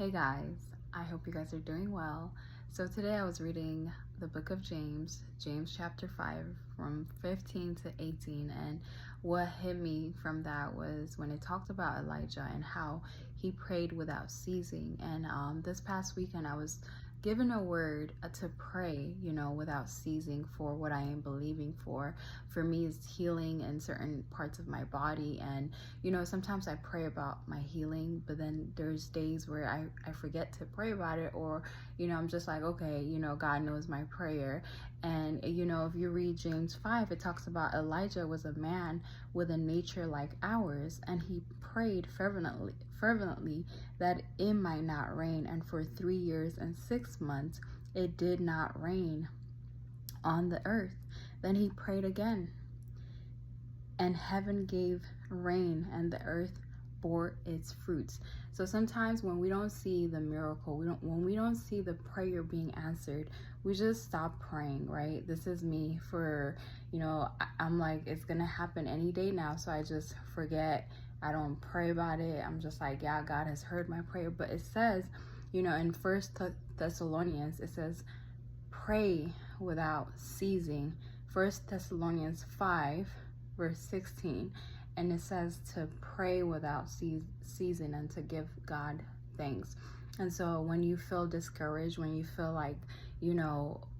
Hey guys, I hope you guys are doing well. So today I was reading the book of James, James chapter 5 from 15 to 18, and what hit me from that was when it talked about Elijah and how he prayed without ceasing. And this past weekend I was given a word to pray, without ceasing for what I am believing for. For me, is healing in certain parts of my body. And sometimes I pray about my healing, but then there's days where I forget to pray about it, or I'm just like, okay, God knows my prayer. And if you read James 5, it talks about Elijah was a man with a nature like ours, and he prayed fervently that it might not rain. And for 3 years and 6 months it did not rain on the earth. Then he prayed again, and heaven gave rain, and the earth bore its fruits. So sometimes when we don't see the miracle, when we don't see the prayer being answered, we just stop praying, right? This is me for, I'm like, it's gonna happen any day now, so I just forget. I don't pray about it. I'm just like, yeah, God has heard my prayer. But it says, in First Thessalonians, it says, pray without ceasing. First Thessalonians 5 verse 16, and it says to pray without ceasing and to give God thanks. And so when you feel discouraged, when you feel like,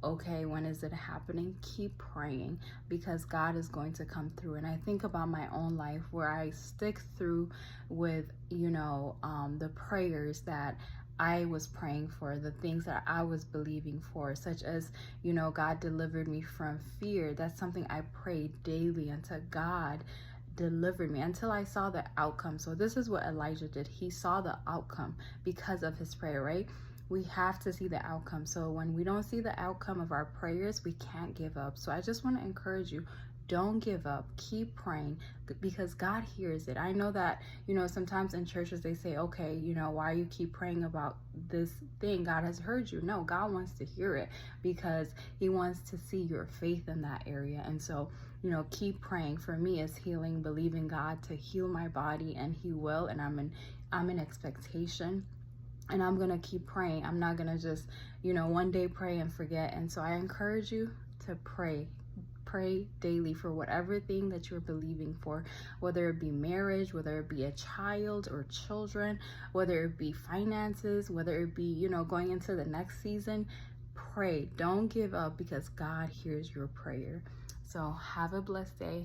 okay, when is it happening? Keep praying, because God is going to come through. And I think about my own life where I stick through with, the prayers that I was praying for, the things that I was believing for, such as, God delivered me from fear. That's something I prayed daily until God delivered me, until I saw the outcome. So this is what Elijah did. He saw the outcome because of his prayer, right? We have to see the outcome. So when we don't see the outcome of our prayers, we can't give up. So I just want to encourage you, don't give up. Keep praying, because God hears it. I know that, sometimes in churches they say, okay, why you keep praying about this thing? God has heard you. No, God wants to hear it, because he wants to see your faith in that area. And so, keep praying. For me, it's healing, believing God to heal my body, and he will. And I'm in expectation. And I'm gonna keep praying. I'm not gonna just, one day pray and forget. And so I encourage you to pray. Pray daily for whatever thing that you're believing for, whether it be marriage, whether it be a child or children, whether it be finances, whether it be, going into the next season. Pray. Don't give up, because God hears your prayer. So have a blessed day.